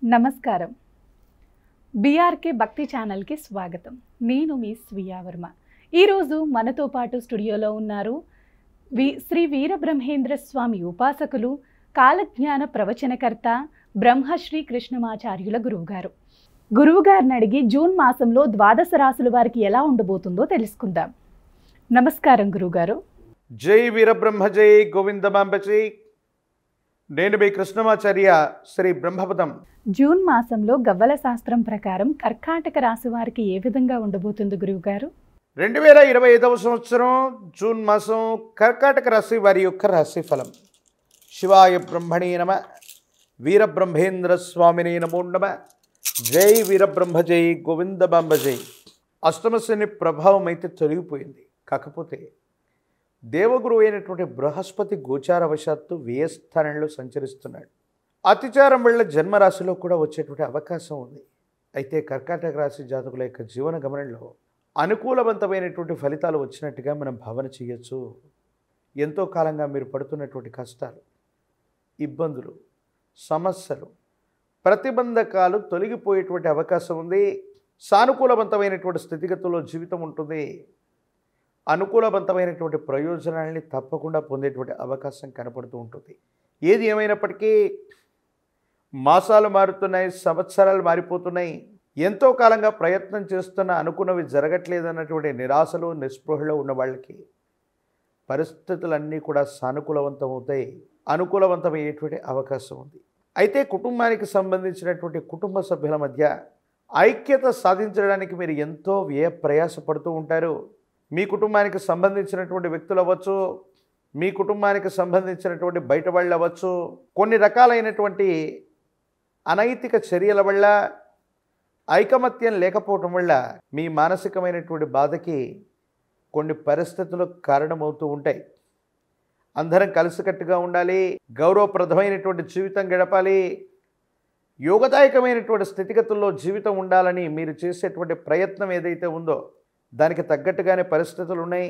నమస్కారం. బీఆర్కే భక్తి ఛానల్కి స్వాగతం. నేను మీ స్వీయ వర్మ. ఈరోజు మనతో పాటు స్టూడియోలో ఉన్నారు శ్రీ వీరబ్రహ్మేంద్ర స్వామి ఉపాసకులు, కాలజ్ఞాన ప్రవచనకర్త బ్రహ్మశ్రీ కృష్ణమాచార్యుల గురువుగారు. గురువుగారిని అడిగి జూన్ మాసంలో ద్వాదశ రాశుల వారికి ఎలా ఉండబోతుందో తెలుసుకుందాం. నమస్కారం గురువుగారు. జై వీరబ్రహ్మ జై గోవిందమాంబ జై. నేను మీ కృష్ణమాచార్య శ్రీ బ్రహ్మపదం. జూన్ మాసంలో గవ్వల శాస్త్రం ప్రకారం కర్కాటక రాశి వారికి ఏ విధంగా ఉండబోతుంది గురువుగారు? 2025వ సంవత్సరం జూన్ మాసం కర్కాటక రాశి వారి యొక్క రాశి ఫలం. శివాయ బ్రహ్మణే నమ, వీరబ్రహ్మేంద్ర స్వామినే నమో నమ. జై వీరబ్రహ్మ జై గోవిందమాంబ జై. అష్టమ శని ప్రభావం అయితే తొలగిపోయింది. కాకపోతే దేవగురు అయినటువంటి బృహస్పతి గోచారవశాత్తు వ్యయస్థానంలో సంచరిస్తున్నాడు. అతిచారం వల్ల జన్మరాశిలో కూడా వచ్చేటువంటి అవకాశం ఉంది. అయితే కర్కాటక రాశి జాతకుల యొక్క జీవన గమనంలో అనుకూలవంతమైనటువంటి ఫలితాలు వచ్చినట్టుగా మనం భావన చేయొచ్చు. ఎంతో కాలంగా మీరు పడుతున్నటువంటి కష్టాలు, ఇబ్బందులు, సమస్యలు, ప్రతిబంధకాలు తొలగిపోయేటువంటి అవకాశం ఉంది. సానుకూలవంతమైనటువంటి స్థితిగతుల్లో జీవితం ఉంటుంది. అనుకూలవంతమైనటువంటి ప్రయోజనాలని తప్పకుండా పొందేటువంటి అవకాశం కనపడుతూ ఉంటుంది. ఏది ఏమైనప్పటికీ మాసాలు మారుతున్నాయి, సంవత్సరాలు మారిపోతున్నాయి. ఎంతో కాలంగా ప్రయత్నం చేస్తున్న అనుకున్నవి జరగట్లేదన్నటువంటి నిరాశలు, నిస్పృహలో ఉన్న వాళ్ళకి పరిస్థితులన్నీ కూడా సానుకూలవంతం అవుతాయి, అనుకూలవంతమయ్యేటువంటి అవకాశం ఉంది. అయితే కుటుంబానికి సంబంధించినటువంటి కుటుంబ సభ్యుల మధ్య ఐక్యత సాధించడానికి మీరు ఎంతో వ్యయ ప్రయాసపడుతూ ఉంటారు. మీ కుటుంబానికి సంబంధించినటువంటి వ్యక్తులు అవ్వచ్చు, మీ కుటుంబానికి సంబంధించినటువంటి బయట వాళ్ళు అవ్వచ్చు, కొన్ని రకాలైనటువంటి అనైతిక చర్యల వల్ల, ఐకమత్యం లేకపోవటం వల్ల మీ మానసికమైనటువంటి బాధకి కొన్ని పరిస్థితులు కారణమవుతూ ఉంటాయి. అందరం కలిసికట్టుగా ఉండాలి, గౌరవప్రదమైనటువంటి జీవితం గడపాలి, యోగదాయకమైనటువంటి స్థితిగతుల్లో జీవితం ఉండాలని మీరు చేసేటువంటి ప్రయత్నం ఏదైతే ఉందో దానికి తగ్గట్టుగానే పరిస్థితులు ఉన్నాయి.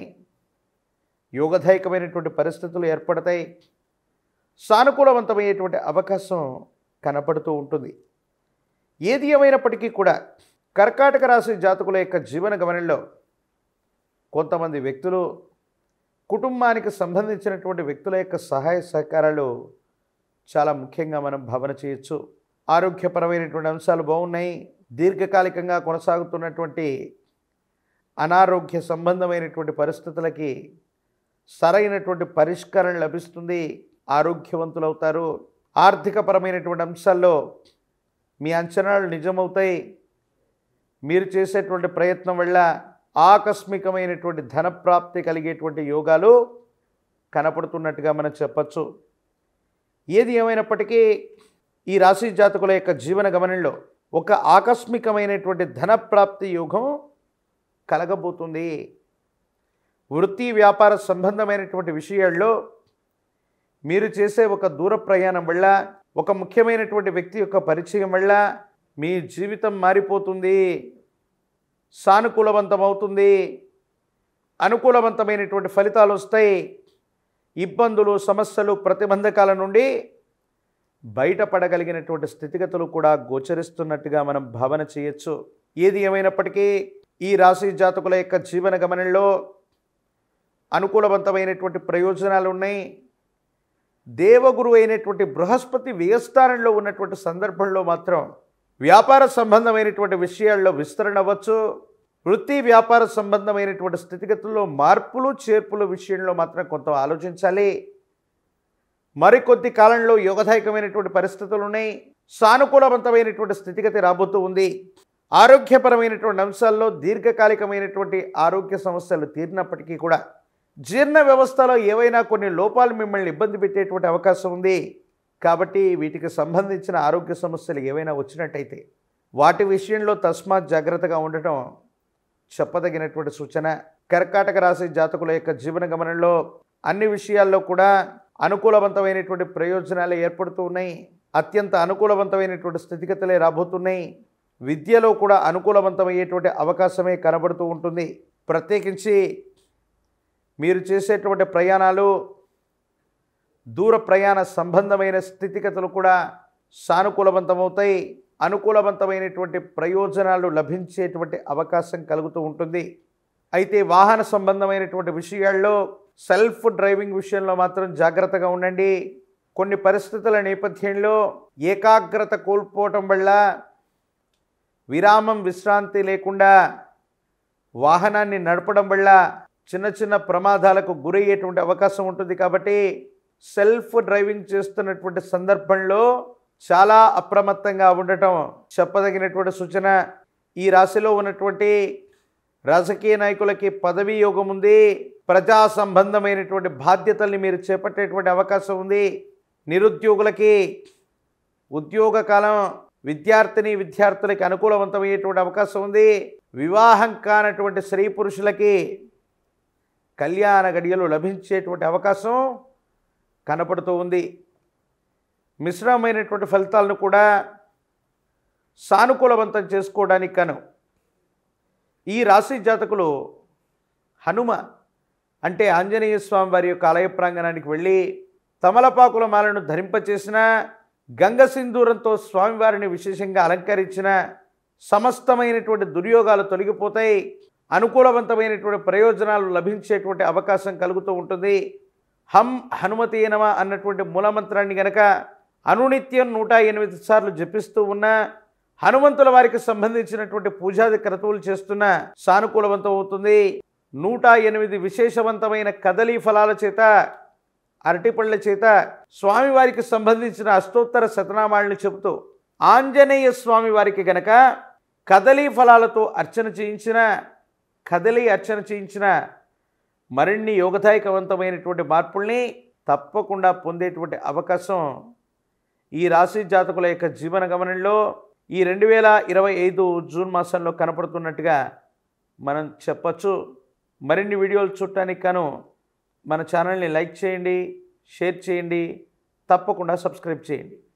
యోగదాయకమైనటువంటి పరిస్థితులు ఏర్పడతాయి. సానుకూలవంతమయ్యేటువంటి అవకాశం కనపడుతూ ఉంటుంది. ఏది ఏమైనప్పటికీ కూడా కర్కాటక రాశి జాతకుల యొక్క జీవన గమనంలో కొంతమంది వ్యక్తులు, కుటుంబానికి సంబంధించినటువంటి వ్యక్తుల యొక్క సహాయ సహకారాలు చాలా ముఖ్యంగా మనం భావన చేయొచ్చు. ఆరోగ్యపరమైనటువంటి అంశాలు బాగున్నాయి. దీర్ఘకాలికంగా కొనసాగుతున్నటువంటి అనారోగ్య సంబంధమైనటువంటి పరిస్థితులకి సరైనటువంటి పరిష్కారం లభిస్తుంది. ఆరోగ్యవంతులవుతారు. ఆర్థికపరమైనటువంటి అంశాల్లో మీ అంచనాలు నిజమవుతాయి. మీరు చేసేటువంటి ప్రయత్నం వల్ల ఆకస్మికమైనటువంటి ధనప్రాప్తి కలిగేటువంటి యోగాలు కనపడుతున్నట్టుగా మనం చెప్పచ్చు. ఏది ఏమైనప్పటికీ ఈ రాశి జాతకుల యొక్క జీవన గమనంలో ఒక ఆకస్మికమైనటువంటి ధనప్రాప్తి యోగం కలగబోతుంది. వృత్తి వ్యాపార సంబంధమైనటువంటి విషయాల్లో మీరు చేసే ఒక దూర ప్రయాణం వల్ల, ఒక ముఖ్యమైనటువంటి వ్యక్తి యొక్క పరిచయం వల్ల మీ జీవితం మారిపోతుంది, సానుకూలవంతం అవుతుంది, అనుకూలవంతమైనటువంటి ఫలితాలు వస్తాయి. ఇబ్బందులు, సమస్యలు, ప్రతిబంధకాల నుండి బయటపడగలిగినటువంటి స్థితిగతులు కూడా గోచరిస్తున్నట్టుగా మనం భావన చేయొచ్చు. ఏది ఏమైనప్పటికీ ఈ రాశి జాతకుల యొక్క జీవన గమనంలో అనుకూలవంతమైనటువంటి ప్రయోజనాలు ఉన్నాయి. దేవగురు అయినటువంటి బృహస్పతి వ్యయస్థానంలో ఉన్నటువంటి సందర్భంలో మాత్రం వ్యాపార సంబంధమైనటువంటి విషయాల్లో విస్తరణ అవ్వచ్చు. వృత్తి వ్యాపార సంబంధమైనటువంటి స్థితిగతుల్లో మార్పులు చేర్పుల విషయంలో మాత్రం కొంత ఆలోచించాలి. మరికొద్ది కాలంలో యోగదాయకమైనటువంటి పరిస్థితులు ఉన్నాయి. సానుకూలవంతమైనటువంటి స్థితిగతి రాబోతూ ఉంది. ఆరోగ్యపరమైనటువంటి అంశాల్లో దీర్ఘకాలికమైనటువంటి ఆరోగ్య సమస్యలు తీరినప్పటికీ కూడా జీర్ణ వ్యవస్థలో ఏవైనా కొన్ని లోపాలు మిమ్మల్ని ఇబ్బంది పెట్టేటువంటి అవకాశం ఉంది. కాబట్టి వీటికి సంబంధించిన ఆరోగ్య సమస్యలు ఏవైనా వచ్చినట్టయితే వాటి విషయంలో తస్మాత్ జాగ్రత్తగా ఉండటం చెప్పదగినటువంటి సూచన. కర్కాటక రాశి జాతకుల యొక్క జీవన గమనంలో అన్ని విషయాల్లో కూడా అనుకూలవంతమైనటువంటి ప్రయోజనాలు ఏర్పడుతూ ఉన్నాయి. అత్యంత అనుకూలవంతమైనటువంటి స్థితిగతులే రాబోతున్నాయి. విద్యలో కూడా అనుకూలవంతమయ్యేటువంటి అవకాశమే కనబడుతూ ఉంటుంది. ప్రత్యేకించి మీరు చేసేటువంటి ప్రయాణాలు, దూర ప్రయాణ సంబంధమైన స్థితిగతులు కూడా సానుకూలవంతమవుతాయి. అనుకూలవంతమైనటువంటి ప్రయోజనాలు లభించేటువంటి అవకాశం కలుగుతూ ఉంటుంది. అయితే వాహన సంబంధమైనటువంటి విషయాల్లో సెల్ఫ్ డ్రైవింగ్ విషయంలో మాత్రం జాగ్రత్తగా ఉండండి. కొన్ని పరిస్థితుల నేపథ్యంలో ఏకాగ్రత కోల్పోవటం వల్ల విశ్రాంతి లేకుండా వాహనాన్ని నడపడం వల్ల చిన్న చిన్న ప్రమాదాలకు గురయ్యేటువంటి అవకాశం ఉంటుంది. కాబట్టి సెల్ఫ్ డ్రైవింగ్ చేస్తున్నటువంటి సందర్భంలో చాలా అప్రమత్తంగా ఉండటం చెప్పదగినటువంటి సూచన. ఈ రాశిలో ఉన్నటువంటి రాజకీయ నాయకులకి పదవీ యోగం ఉంది. ప్రజా సంబంధమైనటువంటి బాధ్యతల్ని మీరు చేపట్టేటువంటి అవకాశం ఉంది. నిరుద్యోగులకి ఉద్యోగ కాలం, విద్యార్థులకి అనుకూలవంతమయ్యేటువంటి అవకాశం ఉంది. వివాహం కానటువంటి స్త్రీ పురుషులకి కళ్యాణ గడియలు లభించేటువంటి అవకాశం కనపడుతూ ఉంది. మిశ్రమమైనటువంటి ఫలితాలను కూడా సానుకూలవంతం చేసుకోవడానికి కను ఈ రాశి జాతకులు హనుమ అంటే ఆంజనేయ స్వామి వారి యొక్క ఆలయ ప్రాంగణానికి వెళ్ళి తమలపాకుల మాలను ధరింపచేసిన, గంగ సింధూరంతో స్వామివారిని విశేషంగా అలంకరించిన సమస్తమైనటువంటి దుర్యోగాలు తొలగిపోతాయి. అనుకూలవంతమైనటువంటి ప్రయోజనాలు లభించేటువంటి అవకాశం కలుగుతూ ఉంటుంది. హం హనుమతే నమః అన్నటువంటి మూలమంత్రాన్ని గనక అనునిత్యం 108 సార్లు జపిస్తూ ఉన్న, హనుమంతుల వారికి సంబంధించినటువంటి పూజాది క్రతువులు చేస్తున్న సానుకూలవంతం అవుతుంది. 108 విశేషవంతమైన కదలీ ఫలాల చేత, అరటిపళ్ళ చేత స్వామివారికి సంబంధించిన అష్టోత్తర శతనామాలను చెబుతూ ఆంజనేయ స్వామి వారికి గనక కదలీ ఫలాలతో అర్చన చేయించిన మరిన్ని యోగదాయకవంతమైనటువంటి మార్పుల్ని తప్పకుండా పొందేటువంటి అవకాశం ఈ రాశి జాతకుల యొక్క జీవన గమనంలో ఈ 2025 జూన్ మాసంలో కనపడుతున్నట్టుగా మనం చెప్పచ్చు. మరిన్ని వీడియోలు చూడటానికి గాను మన ఛానల్ని లైక్ చేయండి, షేర్ చేయండి, తప్పకుండా సబ్స్క్రైబ్ చేయండి.